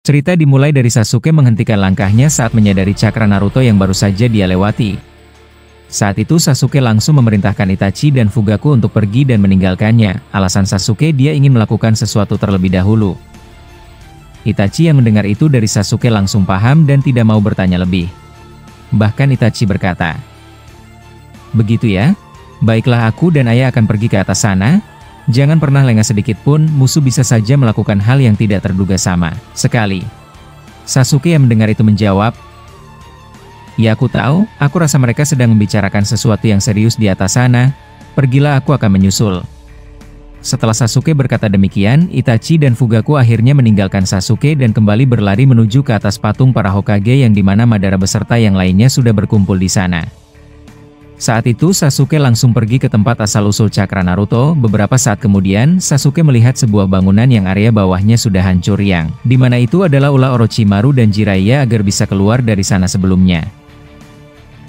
Cerita dimulai dari Sasuke menghentikan langkahnya saat menyadari cakra Naruto yang baru saja dia lewati. Saat itu Sasuke langsung memerintahkan Itachi dan Fugaku untuk pergi dan meninggalkannya. Alasan Sasuke, dia ingin melakukan sesuatu terlebih dahulu. Itachi yang mendengar itu dari Sasuke langsung paham dan tidak mau bertanya lebih. Bahkan Itachi berkata, "Begitu ya? Baiklah, aku dan ayah akan pergi ke atas sana. Jangan pernah lengah sedikit pun, musuh bisa saja melakukan hal yang tidak terduga sama sekali." Sasuke yang mendengar itu menjawab, "Ya, aku tahu, aku rasa mereka sedang membicarakan sesuatu yang serius di atas sana. Pergilah, aku akan menyusul." Setelah Sasuke berkata demikian, Itachi dan Fugaku akhirnya meninggalkan Sasuke dan kembali berlari menuju ke atas patung para Hokage yang dimana Madara beserta yang lainnya sudah berkumpul di sana. Saat itu Sasuke langsung pergi ke tempat asal-usul cakra Naruto. Beberapa saat kemudian, Sasuke melihat sebuah bangunan yang area bawahnya sudah hancur, yang dimana itu adalah ulah Orochimaru dan Jiraiya agar bisa keluar dari sana sebelumnya.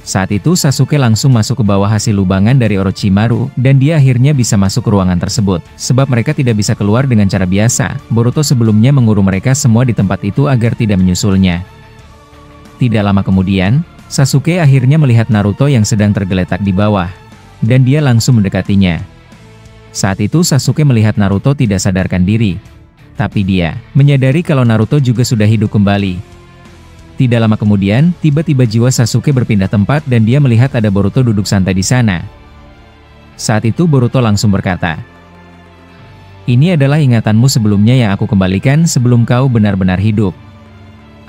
Saat itu Sasuke langsung masuk ke bawah hasil lubangan dari Orochimaru, dan dia akhirnya bisa masuk ke ruangan tersebut. Sebab mereka tidak bisa keluar dengan cara biasa, Boruto sebelumnya mengurung mereka semua di tempat itu agar tidak menyusulnya. Tidak lama kemudian, Sasuke akhirnya melihat Naruto yang sedang tergeletak di bawah, dan dia langsung mendekatinya. Saat itu Sasuke melihat Naruto tidak sadarkan diri, tapi dia menyadari kalau Naruto juga sudah hidup kembali. Tidak lama kemudian, tiba-tiba jiwa Sasuke berpindah tempat dan dia melihat ada Boruto duduk santai di sana. Saat itu Boruto langsung berkata, "Ini adalah ingatanmu sebelumnya yang aku kembalikan sebelum kau benar-benar hidup.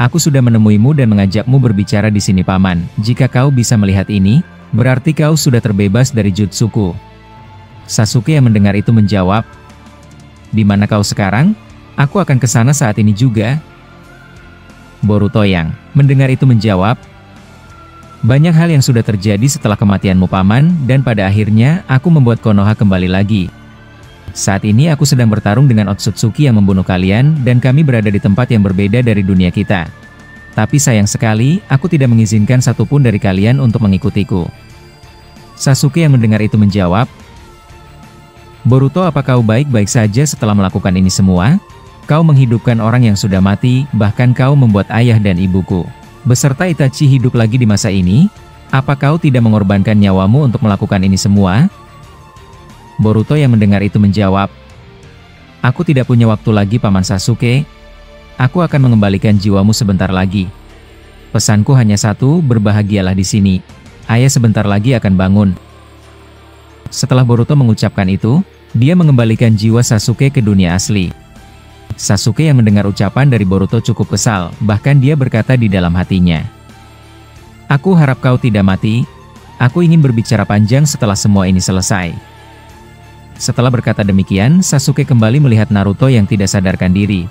Aku sudah menemuimu dan mengajakmu berbicara di sini, Paman. Jika kau bisa melihat ini, berarti kau sudah terbebas dari jutsuku." Sasuke yang mendengar itu menjawab, "Di mana kau sekarang? Aku akan ke sana saat ini juga." Boruto yang mendengar itu menjawab, "Banyak hal yang sudah terjadi setelah kematianmu, Paman, dan pada akhirnya aku membuat Konoha kembali lagi. Saat ini aku sedang bertarung dengan Otsutsuki yang membunuh kalian, dan kami berada di tempat yang berbeda dari dunia kita. Tapi sayang sekali, aku tidak mengizinkan satupun dari kalian untuk mengikutiku." Sasuke yang mendengar itu menjawab, "Boruto, apa kau baik-baik saja setelah melakukan ini semua? Kau menghidupkan orang yang sudah mati, bahkan kau membuat ayah dan ibuku beserta Itachi hidup lagi di masa ini. Apa kau tidak mengorbankan nyawamu untuk melakukan ini semua?" Boruto yang mendengar itu menjawab, "Aku tidak punya waktu lagi, Paman Sasuke. Aku akan mengembalikan jiwamu sebentar lagi. Pesanku hanya satu, berbahagialah di sini. Ayah sebentar lagi akan bangun." Setelah Boruto mengucapkan itu, dia mengembalikan jiwa Sasuke ke dunia asli. Sasuke yang mendengar ucapan dari Boruto cukup kesal, bahkan dia berkata di dalam hatinya, "Aku harap kau tidak mati. Aku ingin berbicara panjang setelah semua ini selesai." Setelah berkata demikian, Sasuke kembali melihat Naruto yang tidak sadarkan diri.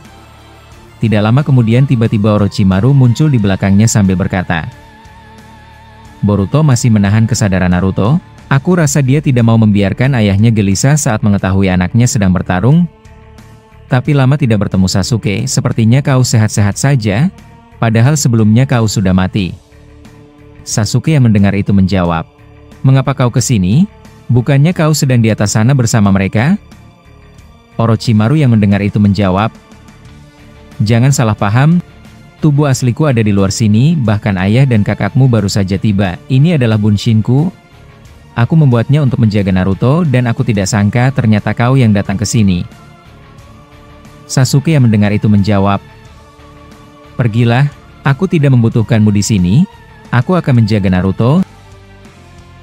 Tidak lama kemudian tiba-tiba Orochimaru muncul di belakangnya sambil berkata, "Boruto masih menahan kesadaran Naruto. Aku rasa dia tidak mau membiarkan ayahnya gelisah saat mengetahui anaknya sedang bertarung. Tapi lama tidak bertemu Sasuke, sepertinya kau sehat-sehat saja, padahal sebelumnya kau sudah mati." Sasuke yang mendengar itu menjawab, "Mengapa kau ke sini? Bukannya kau sedang di atas sana bersama mereka?" Orochimaru yang mendengar itu menjawab, "Jangan salah paham, tubuh asliku ada di luar sini, bahkan ayah dan kakakmu baru saja tiba. Ini adalah bunshinku. Aku membuatnya untuk menjaga Naruto dan aku tidak sangka ternyata kau yang datang ke sini." Sasuke yang mendengar itu menjawab, "Pergilah, aku tidak membutuhkanmu di sini, aku akan menjaga Naruto."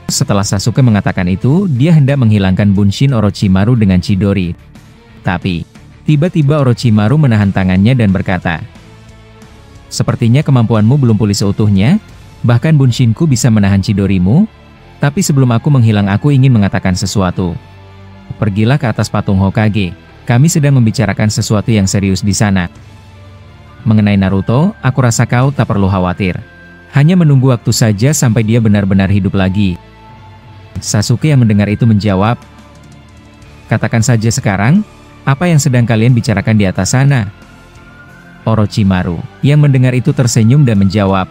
Setelah Sasuke mengatakan itu, dia hendak menghilangkan Bunshin Orochimaru dengan Chidori. Tapi, tiba-tiba Orochimaru menahan tangannya dan berkata, "Sepertinya kemampuanmu belum pulih seutuhnya, bahkan Bunshinku bisa menahan Chidorimu. Tapi sebelum aku menghilang, aku ingin mengatakan sesuatu. Pergilah ke atas patung Hokage. Kami sedang membicarakan sesuatu yang serius di sana. Mengenai Naruto, aku rasa kau tak perlu khawatir. Hanya menunggu waktu saja sampai dia benar-benar hidup lagi." Sasuke yang mendengar itu menjawab, "Katakan saja sekarang, apa yang sedang kalian bicarakan di atas sana?" Orochimaru yang mendengar itu tersenyum dan menjawab,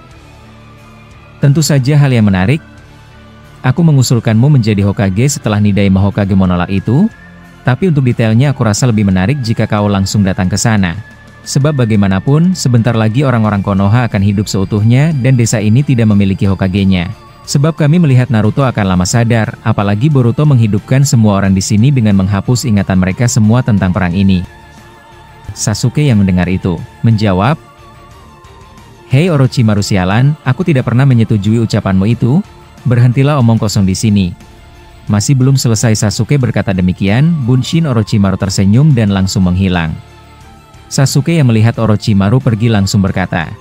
"Tentu saja hal yang menarik. Aku mengusulkanmu menjadi Hokage setelah Nidaima Hokage menolak itu. Tapi untuk detailnya aku rasa lebih menarik jika kau langsung datang ke sana." Sebab bagaimanapun, sebentar lagi orang-orang Konoha akan hidup seutuhnya dan desa ini tidak memiliki Hokage-nya. Sebab kami melihat Naruto akan lama sadar, apalagi Boruto menghidupkan semua orang di sini dengan menghapus ingatan mereka semua tentang perang ini. Sasuke yang mendengar itu, menjawab, "Hei Orochimaru sialan, aku tidak pernah menyetujui ucapanmu itu, berhentilah omong kosong di sini." Masih belum selesai Sasuke berkata demikian, Bunshin Orochimaru tersenyum dan langsung menghilang. Sasuke yang melihat Orochimaru pergi langsung berkata,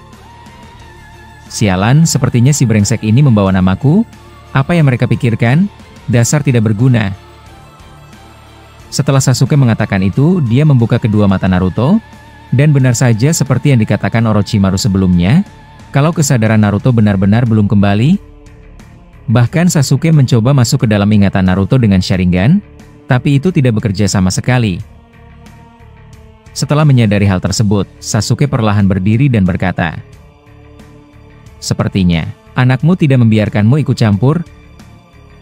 "Sialan, sepertinya si brengsek ini membawa namaku. Apa yang mereka pikirkan? Dasar tidak berguna." Setelah Sasuke mengatakan itu, dia membuka kedua mata Naruto, dan benar saja seperti yang dikatakan Orochimaru sebelumnya, kalau kesadaran Naruto benar-benar belum kembali. Bahkan Sasuke mencoba masuk ke dalam ingatan Naruto dengan Sharingan, tapi itu tidak bekerja sama sekali. Setelah menyadari hal tersebut, Sasuke perlahan berdiri dan berkata, "Sepertinya, anakmu tidak membiarkanmu ikut campur.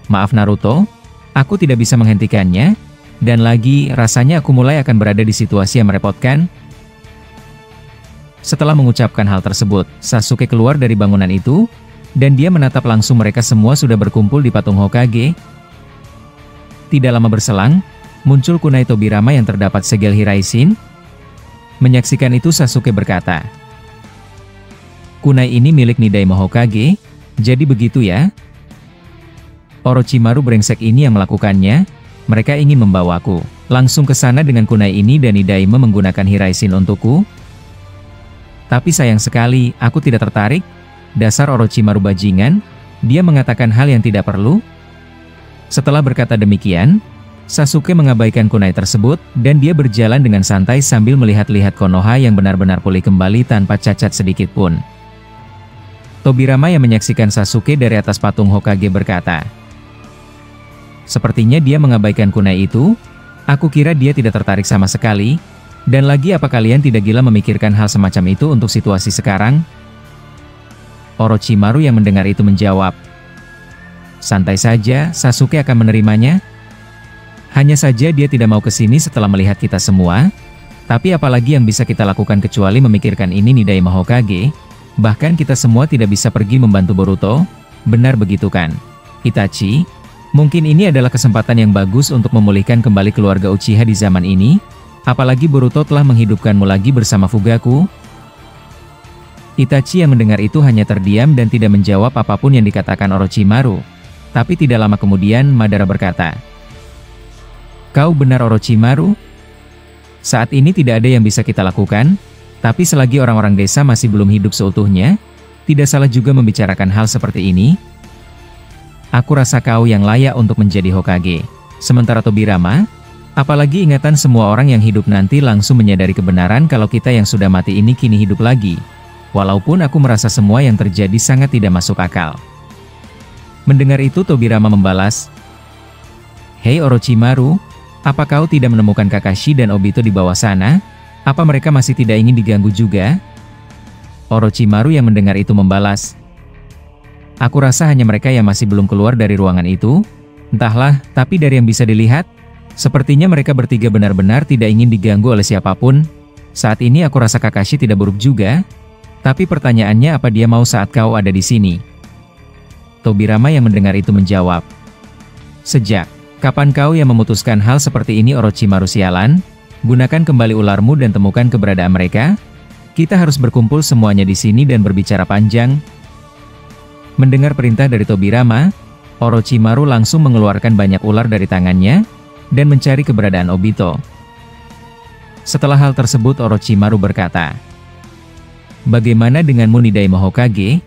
Maaf Naruto, aku tidak bisa menghentikannya, dan lagi rasanya aku mulai akan berada di situasi yang merepotkan." Setelah mengucapkan hal tersebut, Sasuke keluar dari bangunan itu, dan dia menatap langsung mereka semua sudah berkumpul di patung Hokage. Tidak lama berselang, muncul kunai Tobirama yang terdapat segel Hiraishin. Menyaksikan itu Sasuke berkata, "Kunai ini milik Nidaima Hokage, jadi begitu ya? Orochimaru brengsek ini yang melakukannya, mereka ingin membawaku langsung ke sana dengan kunai ini dan Nidaima menggunakan Hiraishin untukku. Tapi sayang sekali, aku tidak tertarik. Dasar Orochimaru bajingan, dia mengatakan hal yang tidak perlu." Setelah berkata demikian, Sasuke mengabaikan kunai tersebut, dan dia berjalan dengan santai sambil melihat-lihat Konoha yang benar-benar pulih kembali tanpa cacat sedikit pun. Tobirama yang menyaksikan Sasuke dari atas patung Hokage berkata, "Sepertinya dia mengabaikan kunai itu. Aku kira dia tidak tertarik sama sekali. Dan lagi apa kalian tidak gila memikirkan hal semacam itu untuk situasi sekarang?" Orochimaru yang mendengar itu menjawab, "Santai saja, Sasuke akan menerimanya. Hanya saja dia tidak mau ke sini setelah melihat kita semua. Tapi apalagi yang bisa kita lakukan kecuali memikirkan ini Nidaima Hokage. Bahkan kita semua tidak bisa pergi membantu Boruto. Benar begitu kan, Itachi? Mungkin ini adalah kesempatan yang bagus untuk memulihkan kembali keluarga Uchiha di zaman ini. Apalagi Boruto telah menghidupkanmu lagi bersama Fugaku." Itachi yang mendengar itu hanya terdiam dan tidak menjawab apapun yang dikatakan Orochimaru. Tapi tidak lama kemudian Madara berkata, "Kau benar Orochimaru. Saat ini tidak ada yang bisa kita lakukan, tapi selagi orang-orang desa masih belum hidup seutuhnya, tidak salah juga membicarakan hal seperti ini. Aku rasa kau yang layak untuk menjadi Hokage." Sementara Tobirama, apalagi ingatan semua orang yang hidup nanti langsung menyadari kebenaran kalau kita yang sudah mati ini kini hidup lagi. Walaupun aku merasa semua yang terjadi sangat tidak masuk akal. Mendengar itu Tobirama membalas, "Hei Orochimaru, apa kau tidak menemukan Kakashi dan Obito di bawah sana? Apa mereka masih tidak ingin diganggu juga?" Orochimaru yang mendengar itu membalas, "Aku rasa hanya mereka yang masih belum keluar dari ruangan itu. Entahlah, tapi dari yang bisa dilihat, sepertinya mereka bertiga benar-benar tidak ingin diganggu oleh siapapun. Saat ini aku rasa Kakashi tidak buruk juga. Tapi pertanyaannya apa dia mau saat kau ada di sini?" Tobirama yang mendengar itu menjawab, "Sejak kapan kau yang memutuskan hal seperti ini Orochimaru sialan? Gunakan kembali ularmu dan temukan keberadaan mereka. Kita harus berkumpul semuanya di sini dan berbicara panjang." Mendengar perintah dari Tobirama, Orochimaru langsung mengeluarkan banyak ular dari tangannya, dan mencari keberadaan Obito. Setelah hal tersebut Orochimaru berkata, "Bagaimana denganmu Nidaima Hokage?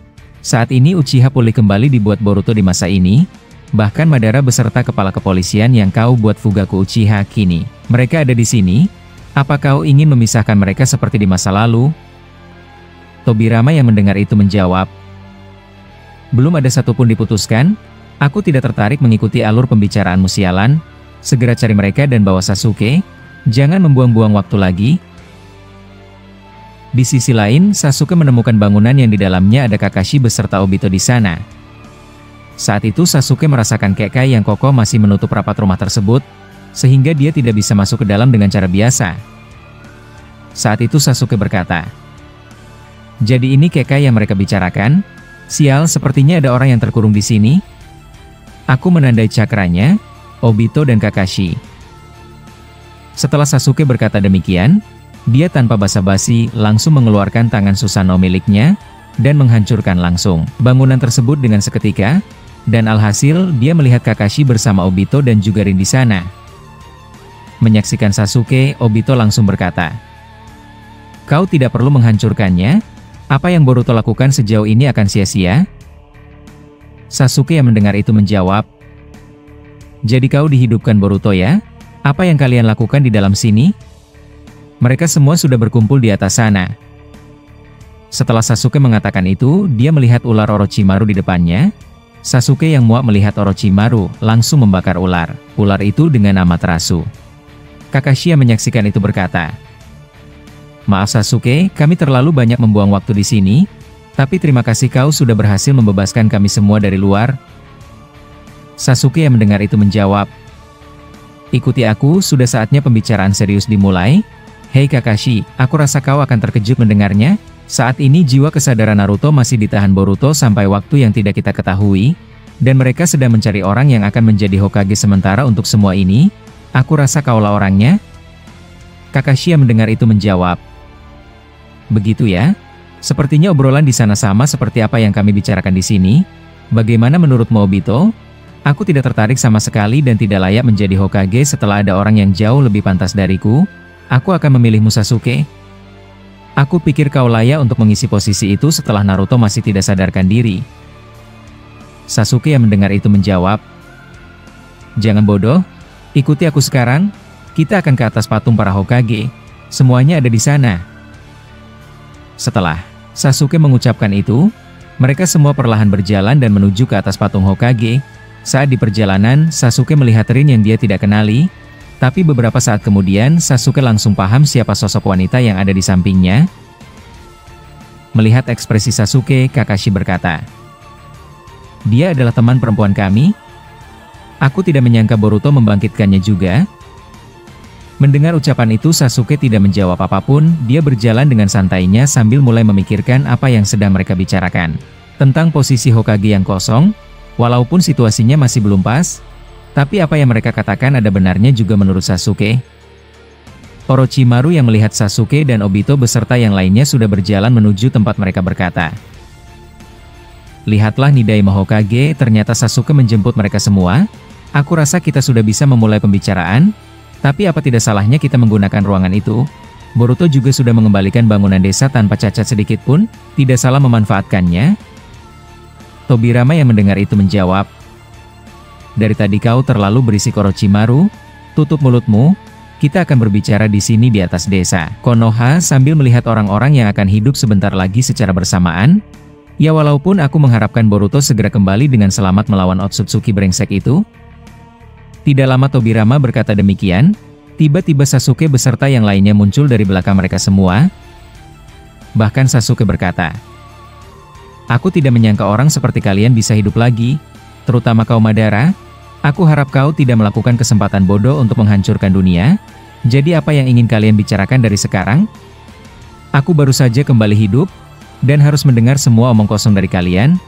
Saat ini Uchiha pulih kembali dibuat Boruto di masa ini. Bahkan Madara beserta kepala kepolisian yang kau buat Fugaku Uchiha kini mereka ada di sini. Apa kau ingin memisahkan mereka seperti di masa lalu?" Tobirama yang mendengar itu menjawab, "Belum ada satupun diputuskan. Aku tidak tertarik mengikuti alur pembicaraanmu sialan. Segera cari mereka dan bawa Sasuke. Jangan membuang-buang waktu lagi." Di sisi lain, Sasuke menemukan bangunan yang di dalamnya ada Kakashi beserta Obito di sana. Saat itu Sasuke merasakan kekai yang kokoh masih menutup rapat rumah tersebut, sehingga dia tidak bisa masuk ke dalam dengan cara biasa. Saat itu Sasuke berkata, "Jadi ini Kekai yang mereka bicarakan? Sial, sepertinya ada orang yang terkurung di sini." Aku menandai cakranya, Obito dan Kakashi. Setelah Sasuke berkata demikian, dia tanpa basa-basi langsung mengeluarkan tangan Susanoo miliknya, dan menghancurkan langsung bangunan tersebut dengan seketika, dan alhasil dia melihat Kakashi bersama Obito dan juga Rin di sana. Menyaksikan Sasuke, Obito langsung berkata, "Kau tidak perlu menghancurkannya, apa yang Boruto lakukan sejauh ini akan sia-sia?" Sasuke yang mendengar itu menjawab, "Jadi kau dihidupkan Boruto ya? Apa yang kalian lakukan di dalam sini?" Mereka semua sudah berkumpul di atas sana. Setelah Sasuke mengatakan itu, dia melihat ular Orochimaru di depannya. Sasuke yang muak melihat Orochimaru, langsung membakar ular. Ular itu dengan amat rasu. Kakashi yang menyaksikan itu berkata, "Maaf Sasuke, kami terlalu banyak membuang waktu di sini, tapi terima kasih kau sudah berhasil membebaskan kami semua dari luar." Sasuke yang mendengar itu menjawab, "Ikuti aku, sudah saatnya pembicaraan serius dimulai." "Hei Kakashi, aku rasa kau akan terkejut mendengarnya. Saat ini jiwa kesadaran Naruto masih ditahan Boruto sampai waktu yang tidak kita ketahui, dan mereka sedang mencari orang yang akan menjadi Hokage sementara untuk semua ini. Aku rasa kaulah orangnya." Kakashi yang mendengar itu menjawab, "Begitu ya? Sepertinya obrolan di sana sama seperti apa yang kami bicarakan di sini. Bagaimana menurutmu Obito? Aku tidak tertarik sama sekali dan tidak layak menjadi Hokage setelah ada orang yang jauh lebih pantas dariku. Aku akan memilihmu Sasuke. Aku pikir kau layak untuk mengisi posisi itu setelah Naruto masih tidak sadarkan diri." Sasuke yang mendengar itu menjawab, "Jangan bodoh, ikuti aku sekarang, kita akan ke atas patung para Hokage, semuanya ada di sana." Setelah Sasuke mengucapkan itu, mereka semua perlahan berjalan dan menuju ke atas patung Hokage. Saat di perjalanan, Sasuke melihat Rin yang dia tidak kenali, tapi beberapa saat kemudian Sasuke langsung paham siapa sosok wanita yang ada di sampingnya. Melihat ekspresi Sasuke, Kakashi berkata, "Dia adalah teman perempuan kami? Aku tidak menyangka Boruto membangkitkannya juga." Mendengar ucapan itu Sasuke tidak menjawab apapun, dia berjalan dengan santainya sambil mulai memikirkan apa yang sedang mereka bicarakan. Tentang posisi Hokage yang kosong, walaupun situasinya masih belum pas, tapi apa yang mereka katakan ada benarnya juga menurut Sasuke. Orochimaru yang melihat Sasuke dan Obito beserta yang lainnya sudah berjalan menuju tempat mereka berkata, "Lihatlah Nidaima Hokage, ternyata Sasuke menjemput mereka semua. Aku rasa kita sudah bisa memulai pembicaraan, tapi apa tidak salahnya kita menggunakan ruangan itu? Boruto juga sudah mengembalikan bangunan desa tanpa cacat sedikit pun, tidak salah memanfaatkannya." Tobirama yang mendengar itu menjawab, "Dari tadi kau terlalu berisik Orochimaru, tutup mulutmu, kita akan berbicara di sini di atas desa Konoha sambil melihat orang-orang yang akan hidup sebentar lagi secara bersamaan. Ya walaupun aku mengharapkan Boruto segera kembali dengan selamat melawan Otsutsuki brengsek itu." Tidak lama Tobirama berkata demikian, tiba-tiba Sasuke beserta yang lainnya muncul dari belakang mereka semua. Bahkan Sasuke berkata, "Aku tidak menyangka orang seperti kalian bisa hidup lagi, terutama kau Madara. Aku harap kau tidak melakukan kesempatan bodoh untuk menghancurkan dunia. Jadi apa yang ingin kalian bicarakan dari sekarang? Aku baru saja kembali hidup, dan harus mendengar semua omong kosong dari kalian."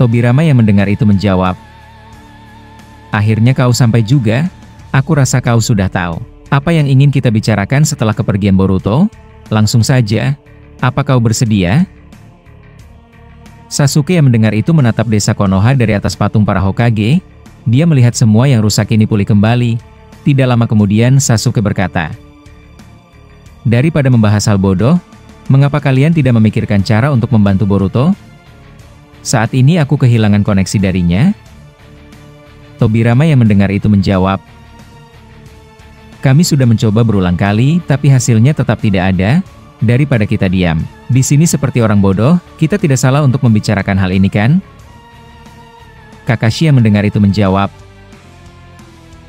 Tobirama yang mendengar itu menjawab, "Akhirnya kau sampai juga. Aku rasa kau sudah tahu apa yang ingin kita bicarakan setelah kepergian Boruto. Langsung saja, apa kau bersedia?" Sasuke yang mendengar itu menatap desa Konoha dari atas patung para Hokage. Dia melihat semua yang rusak ini pulih kembali. Tidak lama kemudian Sasuke berkata, "Daripada membahas hal bodoh, mengapa kalian tidak memikirkan cara untuk membantu Boruto? Saat ini aku kehilangan koneksi darinya." Tobirama yang mendengar itu menjawab, "Kami sudah mencoba berulang kali, tapi hasilnya tetap tidak ada. Daripada kita diam di sini seperti orang bodoh, kita tidak salah untuk membicarakan hal ini kan?" Kakashi yang mendengar itu menjawab,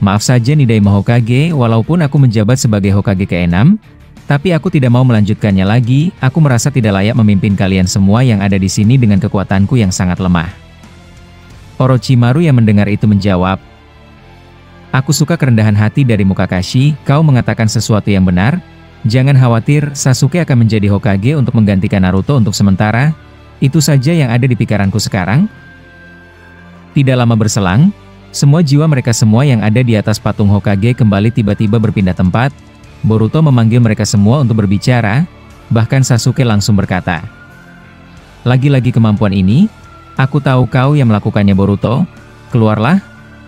"Maaf saja Nidaima Hokage, walaupun aku menjabat sebagai Hokage ke-6, tapi aku tidak mau melanjutkannya lagi. Aku merasa tidak layak memimpin kalian semua yang ada di sini dengan kekuatanku yang sangat lemah." Orochimaru yang mendengar itu menjawab, "Aku suka kerendahan hati darimu Kakashi, kau mengatakan sesuatu yang benar. Jangan khawatir, Sasuke akan menjadi Hokage untuk menggantikan Naruto untuk sementara. Itu saja yang ada di pikiranku sekarang. Tidak lama berselang, semua jiwa mereka semua yang ada di atas patung Hokage kembali tiba-tiba berpindah tempat. Boruto memanggil mereka semua untuk berbicara, bahkan Sasuke langsung berkata, "Lagi-lagi kemampuan ini, aku tahu kau yang melakukannya Boruto. Keluarlah,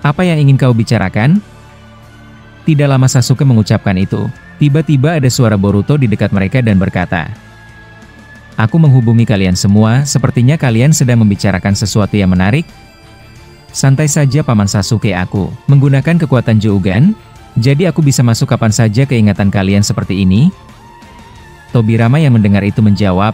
apa yang ingin kau bicarakan?" Tidak lama Sasuke mengucapkan itu, tiba-tiba ada suara Boruto di dekat mereka dan berkata, "Aku menghubungi kalian semua, sepertinya kalian sedang membicarakan sesuatu yang menarik." "Santai saja Paman Sasuke, aku menggunakan kekuatan Jougan, jadi aku bisa masuk kapan saja ke ingatan kalian seperti ini." Tobirama yang mendengar itu menjawab,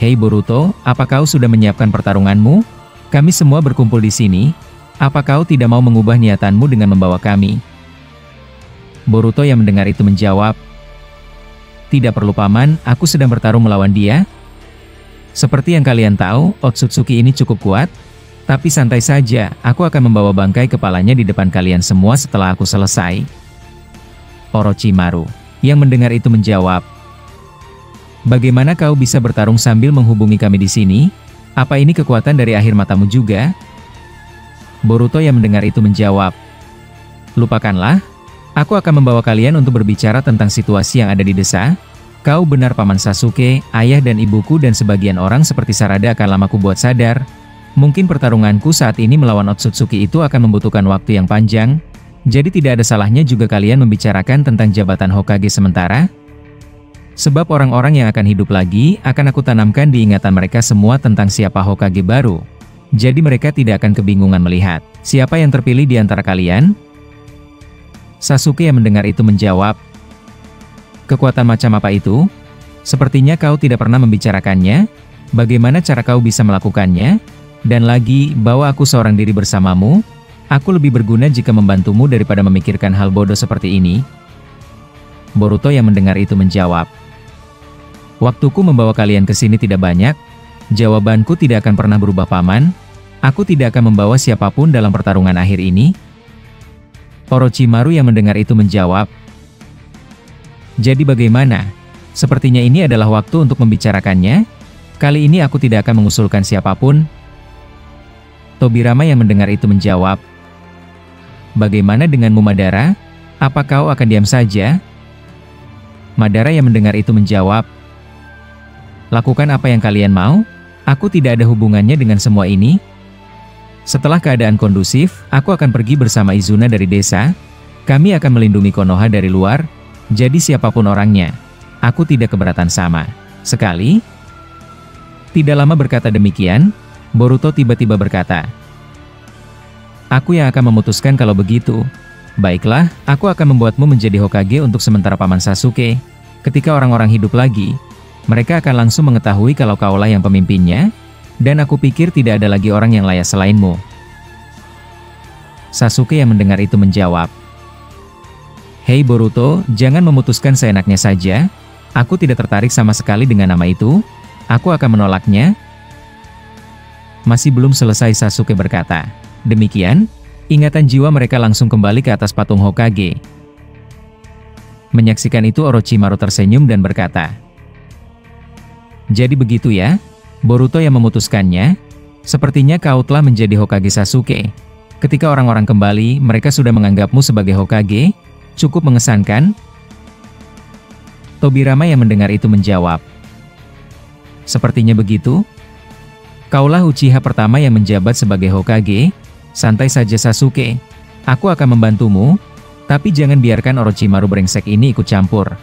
"Hei Boruto, apa kau sudah menyiapkan pertarunganmu? Kami semua berkumpul di sini, apa kau tidak mau mengubah niatanmu dengan membawa kami?" Boruto yang mendengar itu menjawab, "Tidak perlu Paman, aku sedang bertarung melawan dia. Seperti yang kalian tahu, Otsutsuki ini cukup kuat. Tapi santai saja, aku akan membawa bangkai kepalanya di depan kalian semua setelah aku selesai." Orochimaru yang mendengar itu menjawab, "Bagaimana kau bisa bertarung sambil menghubungi kami di sini? Apa ini kekuatan dari akhir matamu juga?" Boruto yang mendengar itu menjawab, "Lupakanlah, aku akan membawa kalian untuk berbicara tentang situasi yang ada di desa. Kau benar Paman Sasuke, ayah dan ibuku dan sebagian orang seperti Sarada akan lamaku buat sadar. Mungkin pertarunganku saat ini melawan Otsutsuki itu akan membutuhkan waktu yang panjang, jadi tidak ada salahnya juga kalian membicarakan tentang jabatan Hokage sementara. Sebab orang-orang yang akan hidup lagi akan aku tanamkan di ingatan mereka semua tentang siapa Hokage baru. Jadi mereka tidak akan kebingungan melihat siapa yang terpilih di antara kalian." Sasuke yang mendengar itu menjawab, "Kekuatan macam apa itu? Sepertinya kau tidak pernah membicarakannya. Bagaimana cara kau bisa melakukannya? Dan lagi, bawa aku seorang diri bersamamu. Aku lebih berguna jika membantumu daripada memikirkan hal bodoh seperti ini." Boruto yang mendengar itu menjawab, "Waktuku membawa kalian ke sini tidak banyak. Jawabanku tidak akan pernah berubah Paman. Aku tidak akan membawa siapapun dalam pertarungan akhir ini." Orochimaru yang mendengar itu menjawab, "Jadi bagaimana? Sepertinya ini adalah waktu untuk membicarakannya. Kali ini aku tidak akan mengusulkan siapapun." Tobirama yang mendengar itu menjawab, "Bagaimana denganmu Madara? Apa kau akan diam saja?" Madara yang mendengar itu menjawab, "Lakukan apa yang kalian mau. Aku tidak ada hubungannya dengan semua ini. Setelah keadaan kondusif, aku akan pergi bersama Izuna dari desa. Kami akan melindungi Konoha dari luar, jadi siapapun orangnya, aku tidak keberatan sama sekali." Tidak lama berkata demikian, Boruto tiba-tiba berkata, "Aku yang akan memutuskan kalau begitu. Baiklah, aku akan membuatmu menjadi Hokage untuk sementara Paman Sasuke. Ketika orang-orang hidup lagi, mereka akan langsung mengetahui kalau kaulah yang pemimpinnya, dan aku pikir tidak ada lagi orang yang layak selainmu." Sasuke yang mendengar itu menjawab, "Hei Boruto, jangan memutuskan seenaknya saja. Aku tidak tertarik sama sekali dengan nama itu. Aku akan menolaknya." Masih belum selesai Sasuke berkata demikian, ingatan jiwa mereka langsung kembali ke atas patung Hokage. Menyaksikan itu Orochimaru tersenyum dan berkata, "Jadi begitu ya, Boruto yang memutuskannya. Sepertinya kau telah menjadi Hokage Sasuke. Ketika orang-orang kembali, mereka sudah menganggapmu sebagai Hokage. Cukup mengesankan." Tobirama yang mendengar itu menjawab, "Sepertinya begitu. Kaulah Uchiha pertama yang menjabat sebagai Hokage. Santai saja Sasuke. Aku akan membantumu, tapi jangan biarkan Orochimaru brengsek ini ikut campur."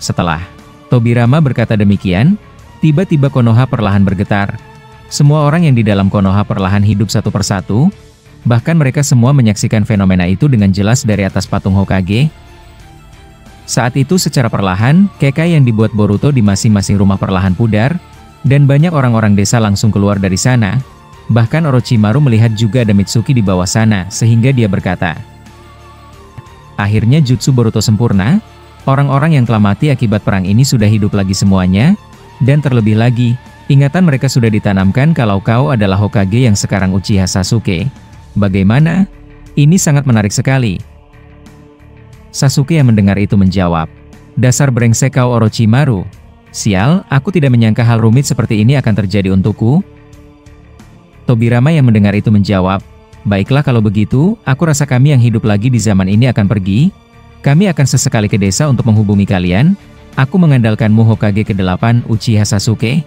Setelah Tobirama berkata demikian, tiba-tiba Konoha perlahan bergetar. Semua orang yang di dalam Konoha perlahan hidup satu persatu, bahkan mereka semua menyaksikan fenomena itu dengan jelas dari atas patung Hokage. Saat itu secara perlahan, kekai yang dibuat Boruto di masing-masing rumah perlahan pudar, dan banyak orang-orang desa langsung keluar dari sana. Bahkan Orochimaru melihat juga ada Mitsuki di bawah sana, sehingga dia berkata, "Akhirnya jutsu Boruto sempurna. Orang-orang yang telah mati akibat perang ini sudah hidup lagi semuanya, dan terlebih lagi, ingatan mereka sudah ditanamkan kalau kau adalah Hokage yang sekarang Uchiha Sasuke. Bagaimana? Ini sangat menarik sekali." Sasuke yang mendengar itu menjawab, "Dasar brengsek kau Orochimaru. Sial, aku tidak menyangka hal rumit seperti ini akan terjadi untukku." Tobirama yang mendengar itu menjawab, "Baiklah kalau begitu, aku rasa kami yang hidup lagi di zaman ini akan pergi. Kami akan sesekali ke desa untuk menghubungi kalian. Aku mengandalkanmu Hokage ke-8 Uchiha Sasuke."